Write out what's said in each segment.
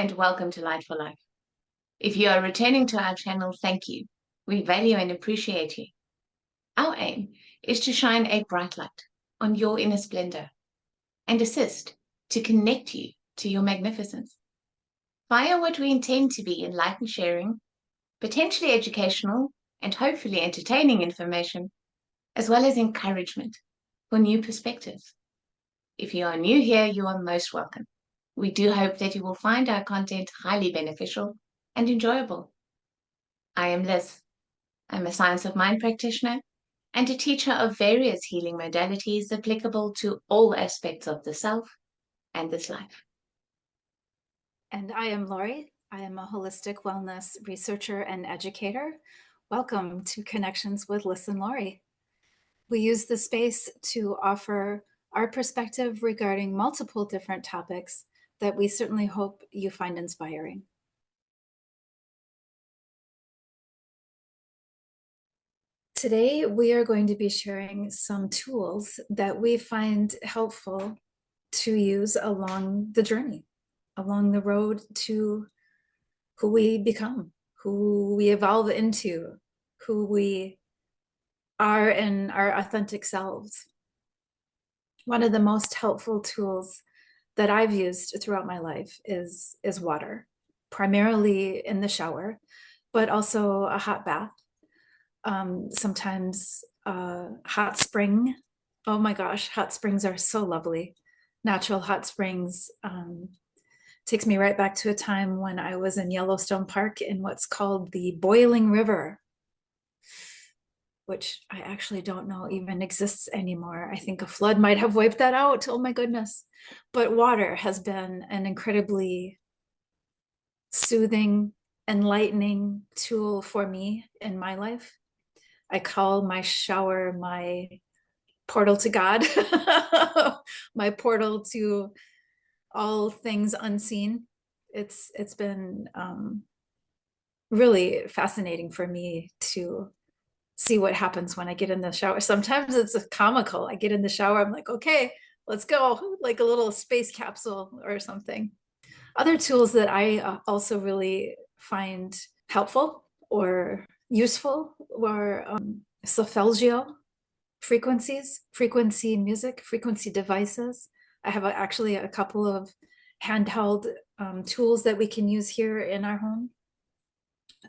and welcome to Light for Life. If you are returning to our channel, thank you. We value and appreciate you. Our aim is to shine a bright light on your inner splendor and assist to connect you to your magnificence via what we intend to be enlightened sharing, potentially educational and hopefully entertaining information, as well as encouragement for new perspectives. If you are new here, you are most welcome. We do hope that you will find our content highly beneficial and enjoyable. I am Liss. I'm a science of mind practitioner and a teacher of various healing modalities applicable to all aspects of the self and this life. And I am Lori. I am a holistic wellness researcher and educator. Welcome to Connections with Liss and Lori. We use the space to offer our perspective regarding multiple different topics that we certainly hope you find inspiring. Today, we are going to be sharing some tools that we find helpful to use along the journey, along the road to who we become, who we evolve into, who we are in our authentic selves. One of the most helpful tools that I've used throughout my life is water, primarily in the shower, but also a hot bath. Sometimes hot spring. Oh my gosh, hot springs are so lovely. Natural hot springs takes me right back to a time when I was in Yellowstone Park in what's called the Boiling River, which I actually don't know even exists anymore. I think a flood might have wiped that out. Oh my goodness. But water has been an incredibly soothing, enlightening tool for me in my life. I call my shower my portal to God, my portal to all things unseen. It's been really fascinating for me to see what happens when I get in the shower. Sometimes it's comical. I get in the shower, I'm like, okay, let's go, like a little space capsule or something. Other tools that I also really find helpful or useful were solfeggio frequencies, frequency music, frequency devices. I have actually a couple of handheld tools that we can use here in our home.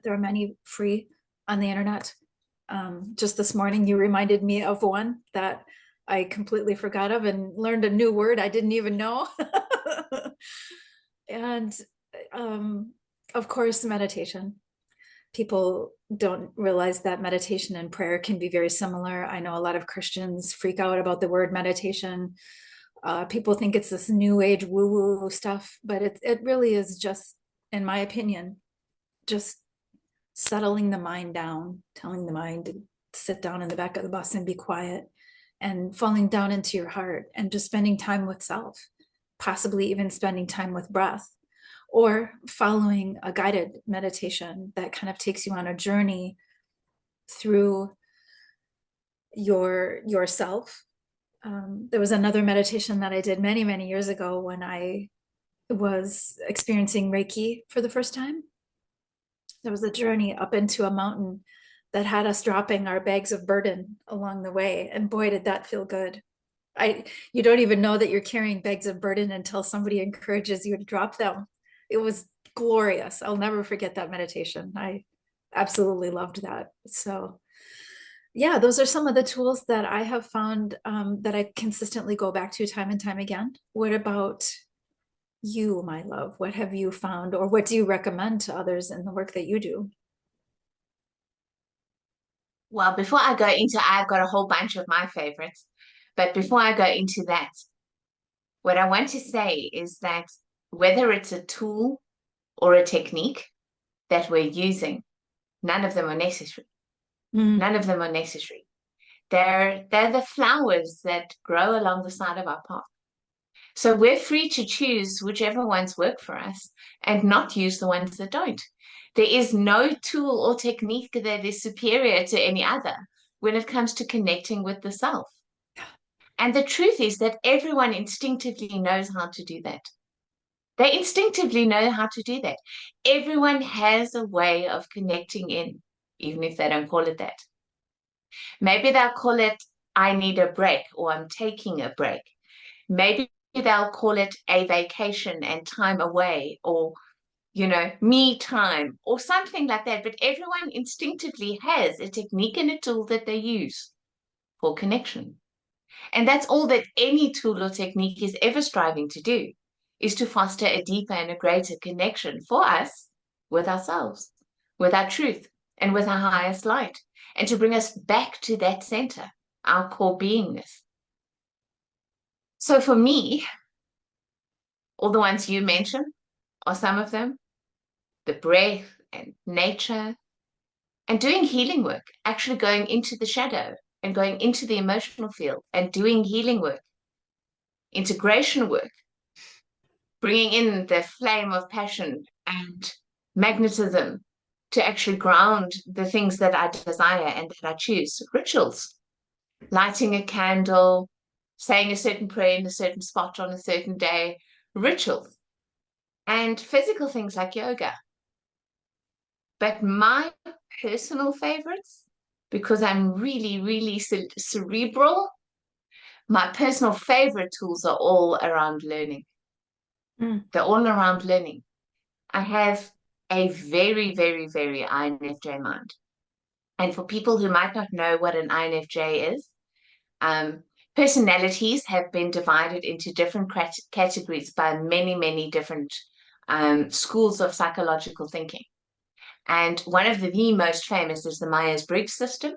There are many free on the internet. Just this morning, you reminded me of one that I completely forgot of and learned a new word I didn't even know. And of course, meditation. People don't realize that meditation and prayer can be very similar. I know a lot of Christians freak out about the word meditation. People think it's this new age woo-woo stuff, but it really is just, in my opinion, just settling the mind down, telling the mind to sit down in the back of the bus and be quiet, and falling down into your heart and just spending time with self, possibly even spending time with breath, or following a guided meditation that kind of takes you on a journey through yourself. There was another meditation that I did many, many years ago when I was experiencing Reiki for the first time. There was a journey up into a mountain that had us dropping our bags of burden along the way. And boy, did that feel good. You don't even know that you're carrying bags of burden until somebody encourages you to drop them. It was glorious. I'll never forget that meditation. I absolutely loved that. So yeah, those are some of the tools that I have found that I consistently go back to time and time again. What about you, my love? What have you found, or what do you recommend to others in the work that you do? Well, before I go into, I've got a whole bunch of my favorites, but before I go into that, what I want to say is that whether it's a tool or a technique that we're using, none of them are necessary. None of them are necessary. They're the flowers that grow along the side of our path. So we're free to choose whichever ones work for us and not use the ones that don't. There is no tool or technique that is superior to any other when it comes to connecting with the self. And the truth is that everyone instinctively knows how to do that. They instinctively know how to do that. Everyone has a way of connecting in, even if they don't call it that. Maybe they'll call it, I need a break, or I'm taking a break. Maybe they'll call it a vacation and time away, or, me time, or something like that. But everyone instinctively has a technique and a tool that they use for connection. And that's all that any tool or technique is ever striving to do, is to foster a deeper and a greater connection for us with ourselves, with our truth, and with our highest light, and to bring us back to that center, our core beingness. So for me, all the ones you mentioned are some of them: the breath and nature, and doing healing work, actually going into the shadow and going into the emotional field and doing healing work, integration work, bringing in the flame of passion and magnetism to actually ground the things that I desire and that I choose. Rituals, lighting a candle, saying a certain prayer in a certain spot on a certain day, rituals, and physical things like yoga. But my personal favorites, because I'm really, really cerebral, my personal favorite tools are all around learning. They're all around learning. I have a very, very, very INFJ mind. And for people who might not know what an INFJ is, personalities have been divided into different categories by many, many different schools of psychological thinking. And one of the most famous is the Myers-Briggs system,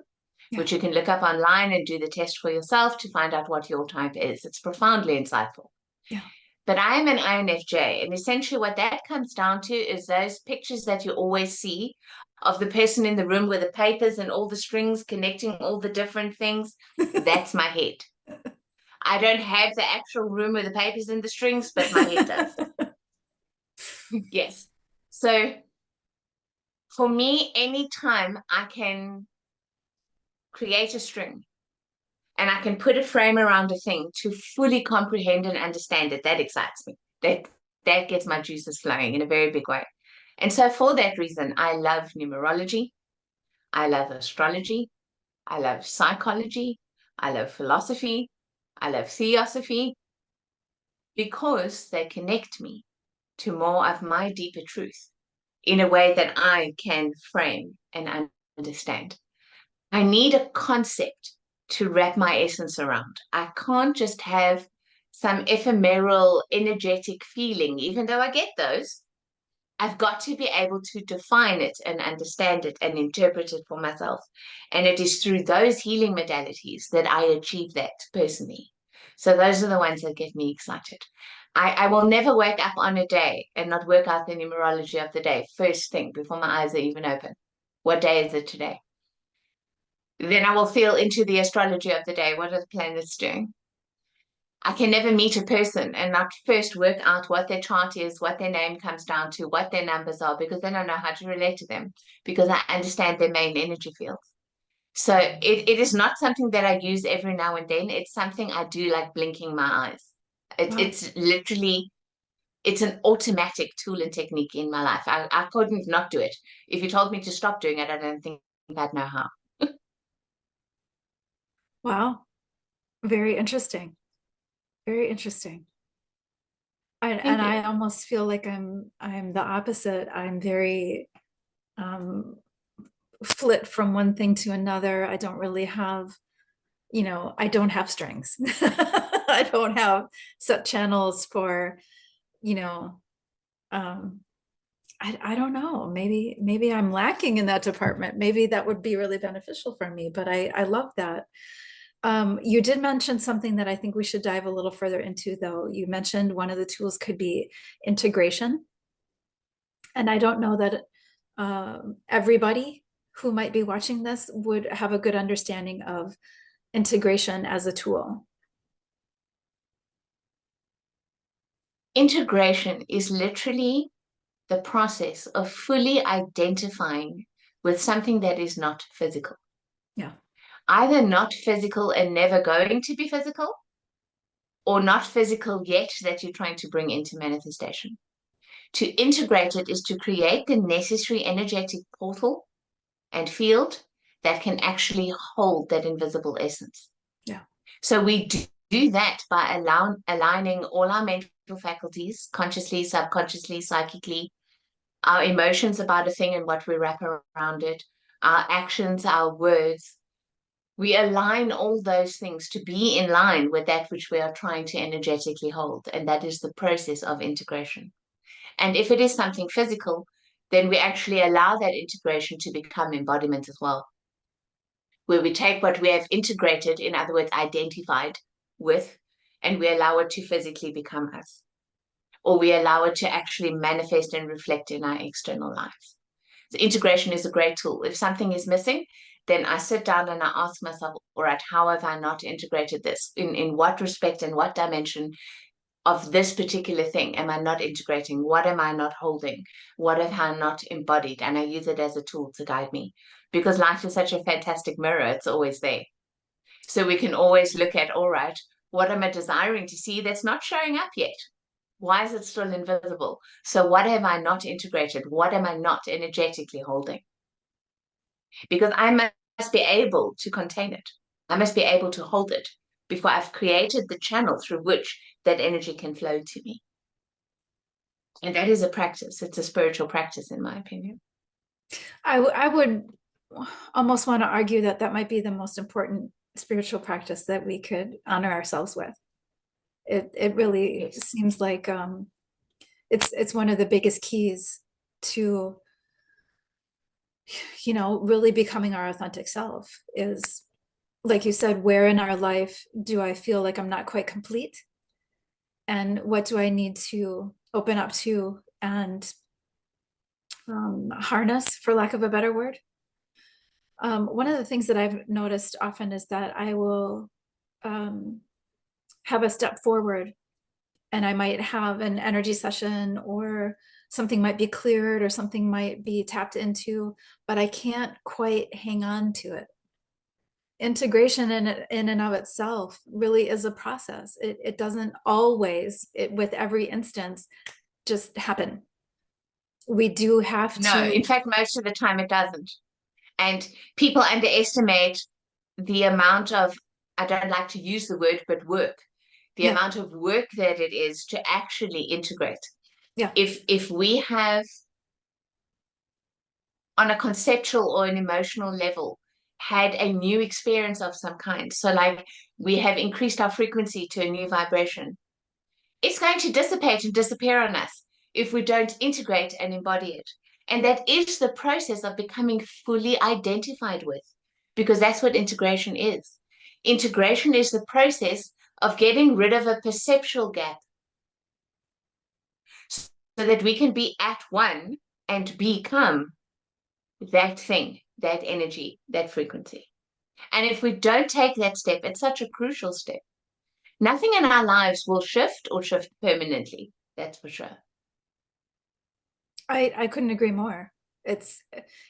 which you can look up online and do the test for yourself to find out what your type is. It's profoundly insightful. Yeah. But I am an INFJ, and essentially what that comes down to is those pictures that you always see of the person in the room with the papers and all the strings connecting all the different things. That's my head. I don't have the actual room with the papers and the strings, but my head does. Yes. So for me, anytime I can create a string and I can put a frame around a thing to fully comprehend and understand it, that excites me. That gets my juices flowing in a very big way. And so for that reason, I love numerology, I love astrology, I love psychology, I love philosophy, I love theosophy, because they connect me to more of my deeper truth in a way that I can frame and understand. I need a concept to wrap my essence around. I can't just have some ephemeral, energetic feeling, even though I get those. I've got to be able to define it and understand it and interpret it for myself. And it is through those healing modalities that I achieve that personally. So those are the ones that get me excited. I will never wake up on a day and not work out the numerology of the day first thing before my eyes are even open. What day is it today? Then I will feel into the astrology of the day. What are the planets doing? I can never meet a person and not first work out what their chart is, what their name comes down to, what their numbers are, because then I know how to relate to them, because I understand their main energy fields. So it is not something that I use every now and then. It's something I do like blinking my eyes. It's literally, it's an automatic tool and technique in my life. I couldn't not do it. If you told me to stop doing it, I don't think I'd know how. Wow. Very interesting. Very interesting. And I almost feel like I'm the opposite. I'm very flit from one thing to another. I don't really have, I don't have strings. I don't have set channels for, um, I don't know. Maybe I'm lacking in that department. Maybe that would be really beneficial for me, but I love that. You did mention something that I think we should dive a little further into, though. You mentioned one of the tools could be integration. And I don't know that everybody who might be watching this would have a good understanding of integration as a tool. Integration is literally the process of fully identifying with something that is not physical. Yeah. Either not physical and never going to be physical, or not physical yet that you're trying to bring into manifestation. To integrate it is to create the necessary energetic portal and field that can actually hold that invisible essence. Yeah. So we do that by aligning all our mental faculties, consciously, subconsciously, psychically, our emotions about a thing and what we wrap around it, our actions, our words. We align all those things to be in line with that which we are trying to energetically hold. And that is the process of integration. And if it is something physical, then we actually allow that integration to become embodiment as well, where we take what we have integrated, in other words, identified with, and we allow it to physically become us, or we allow it to actually manifest and reflect in our external lives. So integration is a great tool. If something is missing, then I sit down and I ask myself, all right, how have I not integrated this? In what respect and what dimension of this particular thing am I not integrating? What am I not holding? What have I not embodied? And I use it as a tool to guide me, because life is such a fantastic mirror. It's always there. So we can always look at, all right, what am I desiring to see that's not showing up yet? Why is it still invisible? So what have I not integrated? What am I not energetically holding? Because I must be able to contain it. I must be able to hold it before I've created the channel through which that energy can flow to me. And that is a practice. It's a spiritual practice, in my opinion. I would almost want to argue that that might be the most important spiritual practice that we could honor ourselves with. It really seems like it's one of the biggest keys to, you know, really becoming our authentic self is, like you said, where in our life do I feel like I'm not quite complete? And what do I need to open up to and harness, for lack of a better word? One of the things that I've noticed often is that I will have a step forward, and I might have an energy session, or something might be cleared, or something might be tapped into, but I can't quite hang on to it. Integration in and of itself really is a process. It doesn't always, with every instance, just happen. We do have to. No, in fact, most of the time it doesn't. And people underestimate the amount of, I don't like to use the word, but work, the amount of work that it is to actually integrate. Yeah. If we have, on a conceptual or an emotional level, had a new experience of some kind, so like we have increased our frequency to a new vibration, it's going to dissipate and disappear on us if we don't integrate and embody it. And that is the process of becoming fully identified with, because that's what integration is. Integration is the process of getting rid of a perceptual gap so that we can be at one and become that thing, that energy, that frequency. And if we don't take that step, it's such a crucial step. Nothing in our lives will shift or shift permanently. That's for sure. I couldn't agree more. It's,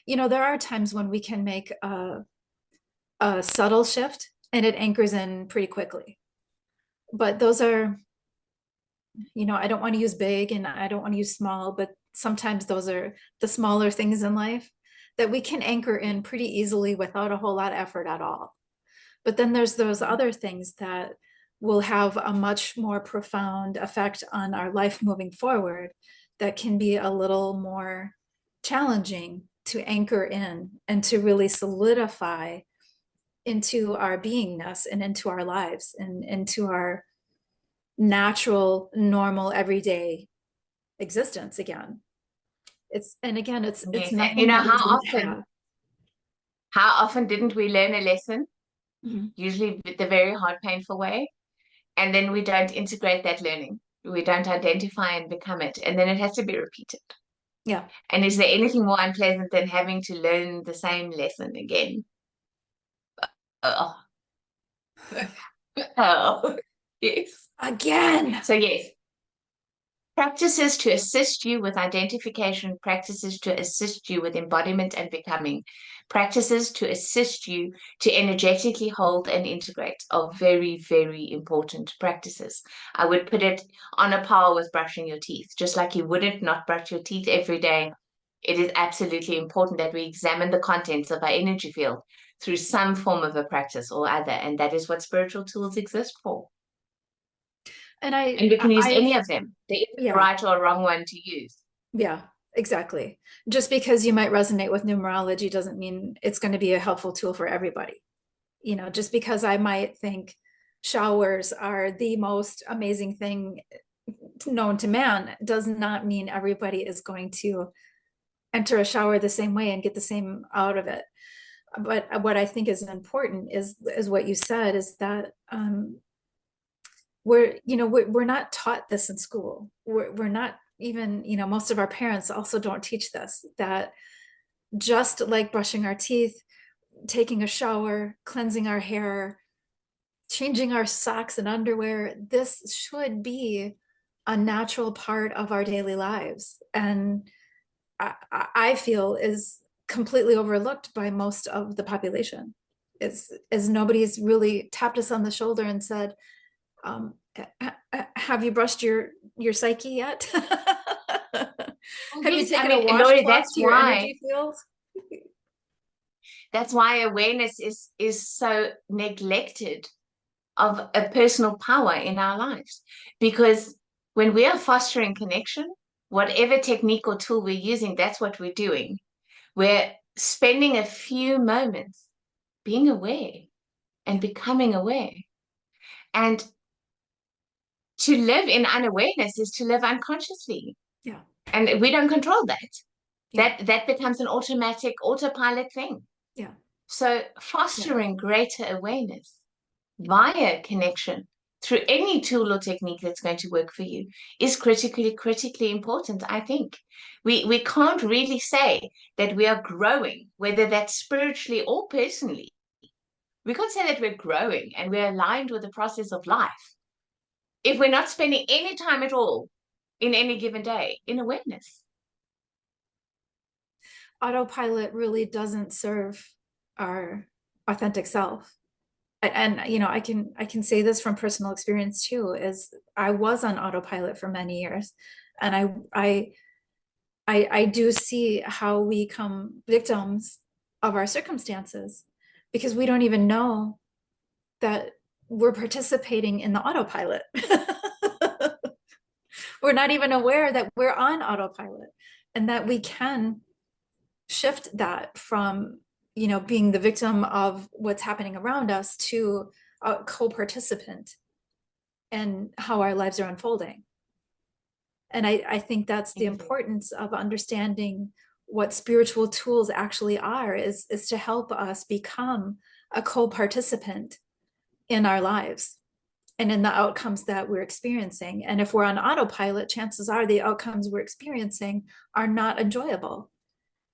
you know, there are times when we can make a subtle shift and it anchors in pretty quickly. But those are, you know, I don't want to use big and I don't want to use small, but sometimes those are the smaller things in life that we can anchor in pretty easily without a whole lot of effort at all. But then there's those other things that will have a much more profound effect on our life moving forward, that can be a little more challenging to anchor in and to really solidify into our beingness and into our lives and into our natural, normal, everyday existence again. It's, and again, it's Yes, and nothing you know that we do. how often didn't we learn a lesson, Mhm. usually the very hard, painful way, and then we don't integrate that learning. We don't identify and become it, and then it has to be repeated. Yeah. And is there anything more unpleasant than having to learn the same lesson again? Oh, oh, yes. Again. So yes, Practices to assist you with identification, practices to assist you with embodiment and becoming, practices to assist you to energetically hold and integrate are very, very important practices. I would put it on a par with brushing your teeth. Just like you wouldn't not brush your teeth every day, it is absolutely important that we examine the contents of our energy field through some form of a practice or other. And that is what spiritual tools exist for. And And we can use I've, any of them. There isn't a yeah, right or a wrong one to use. yeah, exactly. Just because you might resonate with numerology doesn't mean it's going to be a helpful tool for everybody. You know, just because I might think showers are the most amazing thing known to man does not mean everybody is going to enter a shower the same way and get the same out of it. But what I think is important is what you said, is that we're not taught this in school. We're not even, most of our parents also don't teach this, that just like brushing our teeth, taking a shower, cleansing our hair, changing our socks and underwear, this should be a natural part of our daily lives. And I feel is completely overlooked by most of the population. It's as nobody's really tapped us on the shoulder and said, have you brushed your psyche yet? Have you taken a Lori, washcloth to your energy field? That's why awareness is so neglected of a personal power in our lives. Because when we are fostering connection, whatever technique or tool we're using, that's what we're doing. We're spending a few moments being aware and becoming aware. And to live in unawareness is to live unconsciously. Yeah. And we don't control that. Yeah. That becomes an automatic autopilot thing. Yeah. So fostering greater awareness via connection through any tool or technique that's going to work for you is critically important. I think we can't really say that we are growing, whether that's spiritually or personally. We can't say that we're growing and we're aligned with the process of life if we're not spending any time at all in any given day in awareness. Autopilot really doesn't serve our authentic self. And I can say this from personal experience too, is I was on autopilot for many years, and I do see how we become victims of our circumstances because we don't even know that we're participating in the autopilot. We're not even aware that we're on autopilot, and that we can shift that from being the victim of what's happening around us to a co-participant in how our lives are unfolding. And I think that's the importance of understanding what spiritual tools actually are, is to help us become a co-participant in our lives and in the outcomes that we're experiencing. And if we're on autopilot, chances are the outcomes we're experiencing are not enjoyable.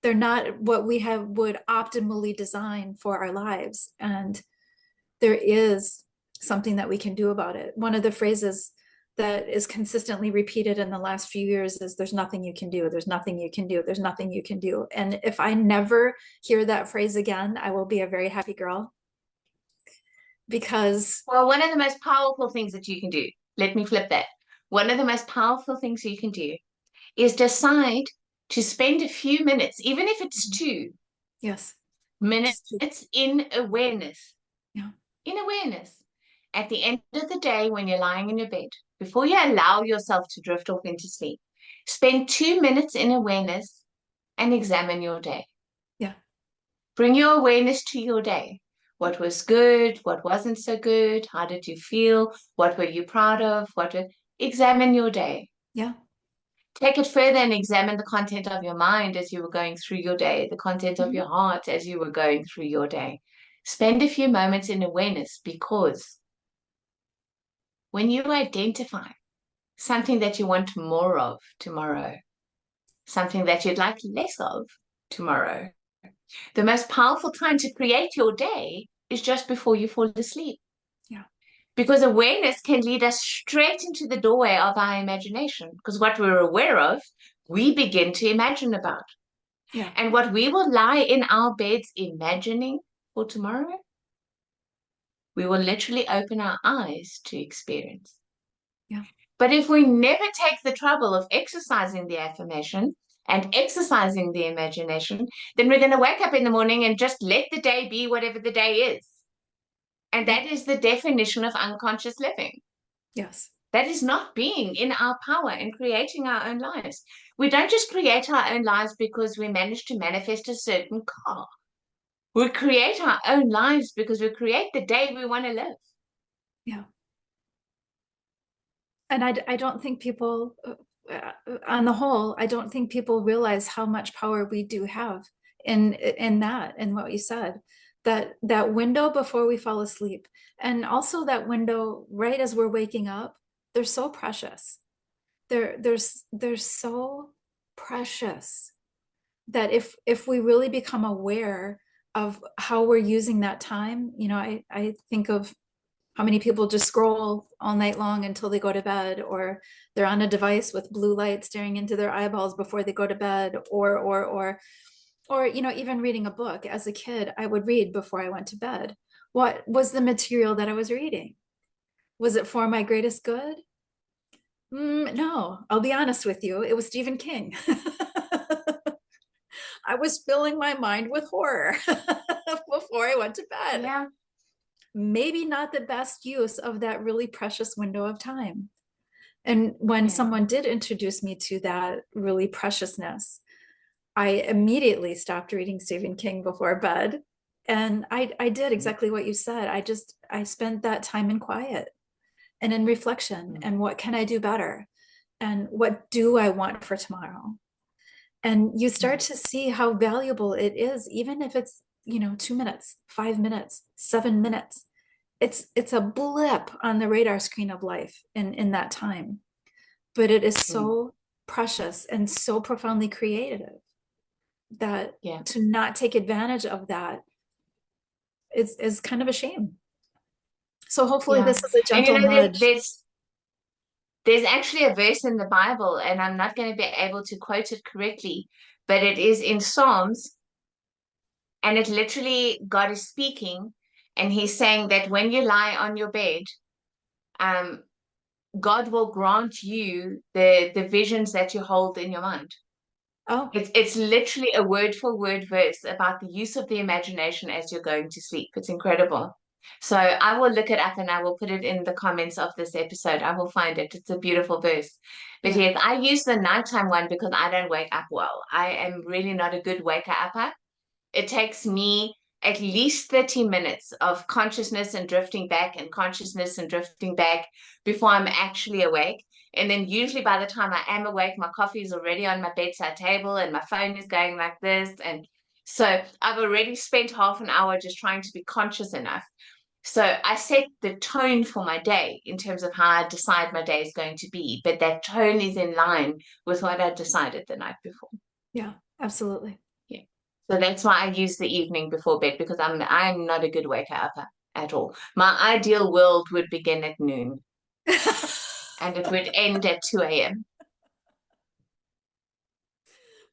They're not what we would optimally design for our lives. And there is something that we can do about it. One of the phrases that is consistently repeated in the last few years is, there's nothing you can do, there's nothing you can do, there's nothing you can do. And if I never hear that phrase again, I will be a very happy girl. Because, well, one of the most powerful things that you can do, let me flip that. One of the most powerful things you can do is decide to spend a few minutes, even if it's 2 minutes in awareness. Yeah. In awareness. At the end of the day, when you're lying in your bed, before you allow yourself to drift off into sleep, spend 2 minutes in awareness and examine your day. Yeah. Bring your awareness to your day. What was good? What wasn't so good? How did you feel? What were you proud of? Examine your day. Yeah. Take it further and examine the content of your mind as you were going through your day, the content of your heart as you were going through your day. Spend a few moments in awareness, because when you identify something that you want more of tomorrow, something that you'd like less of tomorrow, the most powerful time to create your day is just before you fall asleep. Yeah. because awareness can lead us straight into the doorway of our imagination, because what we're aware of, we begin to imagine about. Yeah. And what we will lie in our beds imagining for tomorrow, we will literally open our eyes to experience. Yeah. But if we never take the trouble of exercising the affirmation and exercising the imagination, then we're going to wake up in the morning and just let the day be whatever the day is. And that is the definition of unconscious living. Yes. That is not being in our power and creating our own lives. We don't just create our own lives because we manage to manifest a certain car. We create our own lives because we create the day we want to live. Yeah. And I don't think people, on the whole, I don't think people realize how much power we do have in that, in what you said, that window before we fall asleep, and also that window right as we're waking up. They're so precious. They're so precious that if we really become aware of how we're using that time, I think of how many people just scroll all night long until they go to bed, or they're on a device with blue light staring into their eyeballs before they go to bed, or even reading a book. As a kid, I would read before I went to bed. What was the material that I was reading? Was it for my greatest good? No, I'll be honest with you. It was Stephen King. I was filling my mind with horror before I went to bed. Yeah. Maybe not the best use of that really precious window of time. And when someone did introduce me to that really preciousness, I immediately stopped reading Stephen King before bed. And I did exactly what you said. I spent that time in quiet and in reflection. And what can I do better? And what do I want for tomorrow? And you start to see how valuable it is, even if it's 2 minutes, 5 minutes, 7 minutes. It's a blip on the radar screen of life in that time, but it is so precious and so profoundly creative that to not take advantage of that is kind of a shame. So hopefully this is a gentle nudge. There's actually a verse in the Bible, and I'm not going to be able to quote it correctly, but it is in Psalms, and it literally, God is speaking, and he's saying that when you lie on your bed, God will grant you the visions that you hold in your mind. Oh, it's literally a word for word verse about the use of the imagination as you're going to sleep. It's incredible. So I will look it up and I will put it in the comments of this episode. I will find it. It's a beautiful verse. But yes, I use the nighttime one because I don't wake up well. I am really not a good waker-upper. It takes me at least 30 minutes of consciousness and drifting back and consciousness and drifting back before I'm actually awake. And then usually by the time I am awake, my coffee is already on my bedside table and my phone is going like this. And so I've already spent half an hour just trying to be conscious enough. So I set the tone for my day in terms of how I decide my day is going to be. But that tone is in line with what I decided the night before. Yeah, absolutely. Yeah. So that's why I use the evening before bed, because I'm not a good waker upper at all. My ideal world would begin at noon and it would end at 2 a.m.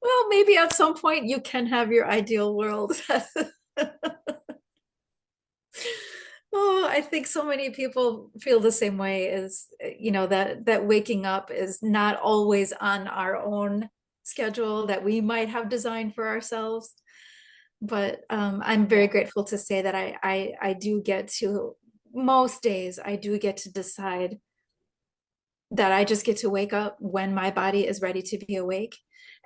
Well, maybe at some point you can have your ideal world. Oh, I think so many people feel the same way, as that waking up is not always on our own schedule that we might have designed for ourselves. But I'm very grateful to say that I do get to, most days I do get to decide that I just get to wake up when my body is ready to be awake.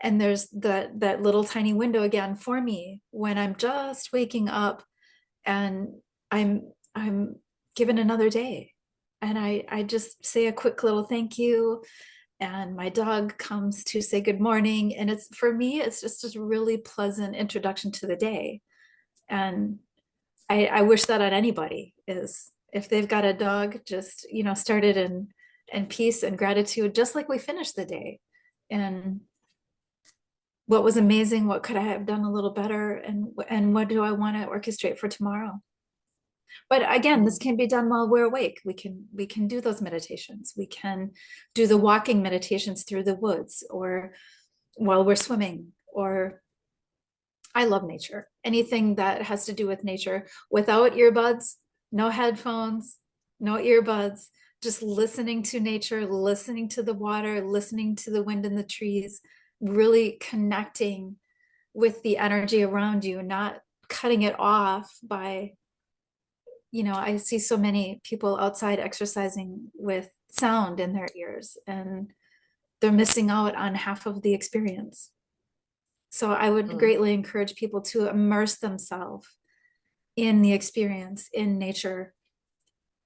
And there's that little tiny window again for me when I'm just waking up and I'm given another day. And I just say a quick little thank you. And my dog comes to say good morning. And it's, for me, it's just a really pleasant introduction to the day. And I wish that on anybody, is if they've got a dog, just, start it in peace and gratitude, just like we finish the day. And what was amazing, what could I have done a little better, and what do I want to orchestrate for tomorrow? But again, this can be done while we're awake. We can do those meditations. We can do the walking meditations through the woods, or while we're swimming, or I love nature. Anything that has to do with nature without earbuds, no headphones, no earbuds, just listening to nature, listening to the water, listening to the wind in the trees, really connecting with the energy around you, not cutting it off by, I see so many people outside exercising with sound in their ears, and they're missing out on half of the experience. So I would greatly encourage people to immerse themselves in the experience, in nature,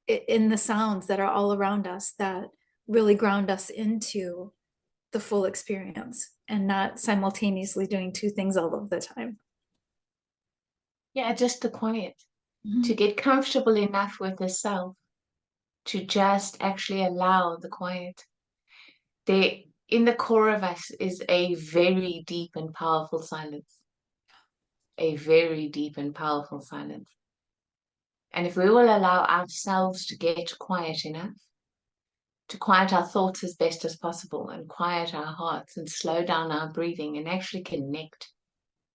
in the sounds that are all around us that really ground us into the full experience, and not simultaneously doing two things all of the time. Yeah, just the quiet. To get comfortable enough with the self to just actually allow the quiet. There, in the core of us is a very deep and powerful silence. A very deep and powerful silence. And if we will allow ourselves to get quiet enough, to quiet our thoughts as best as possible, and quiet our hearts, and slow down our breathing, and actually connect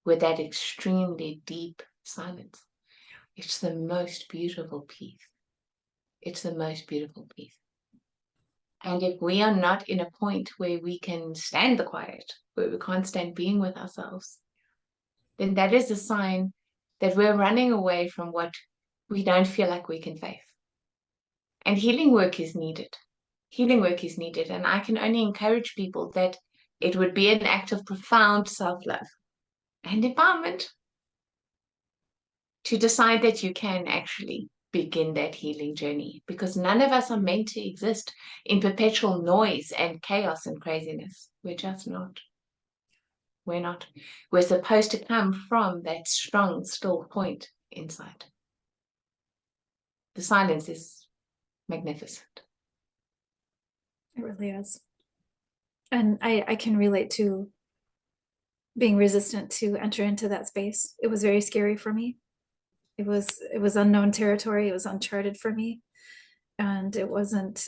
with that extremely deep silence, it's the most beautiful peace. It's the most beautiful peace. And if we are not in a point where we can stand the quiet, where we can't stand being with ourselves, then that is a sign that we're running away from what we don't feel like we can face. And healing work is needed. Healing work is needed. And I can only encourage people that it would be an act of profound self-love and empowerment to decide that you can actually begin that healing journey, because none of us are meant to exist in perpetual noise and chaos and craziness. We're just not. We're not. We're supposed to come from that strong, still point inside. The silence is magnificent. It really is. And I can relate to being resistant to enter into that space. It was very scary for me. It was unknown territory. It was uncharted for me. And it wasn't,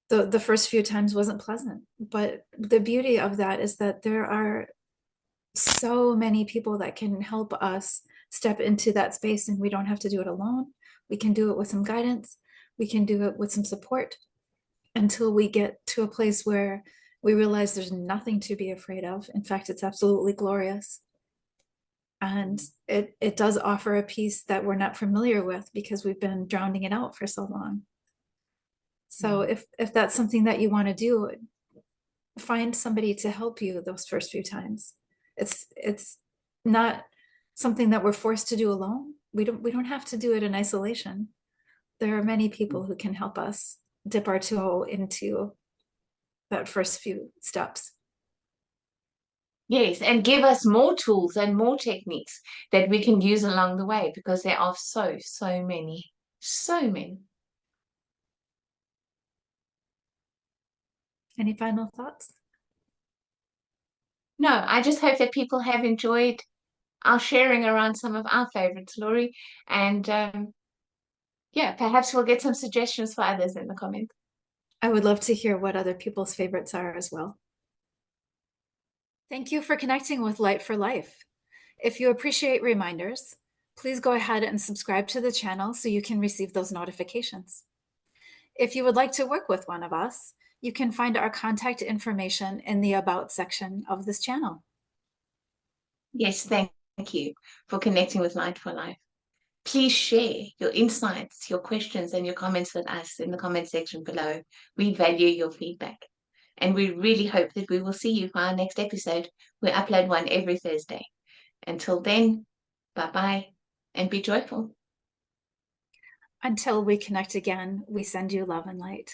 the first few times wasn't pleasant. But the beauty of that is that there are so many people that can help us step into that space, and we don't have to do it alone. We can do it with some guidance. We can do it with some support, until we get to a place where we realize there's nothing to be afraid of. In fact, it's absolutely glorious. And it does offer a peace that we're not familiar with, because we've been drowning it out for so long. So if that's something that you want to do, find somebody to help you those first few times. It's not something that we're forced to do alone. We don't have to do it in isolation. There are many people who can help us dip our toe into that first few steps. Yes, and give us more tools and more techniques that we can use along the way, because there are so many, so many. Any final thoughts? No, I just hope that people have enjoyed our sharing around some of our favorites, Laurie. And yeah, perhaps we'll get some suggestions for others in the comments. I would love to hear what other people's favorites are as well. Thank you for connecting with Light for Life. If you appreciate reminders, please go ahead and subscribe to the channel so you can receive those notifications. If you would like to work with one of us, you can find our contact information in the About section of this channel. Yes, thank you for connecting with Light for Life. Please share your insights, your questions, and your comments with us in the comment section below. We value your feedback. And we really hope that we will see you for our next episode. We upload one every Thursday. Until then, bye-bye and be joyful. Until we connect again, we send you love and light.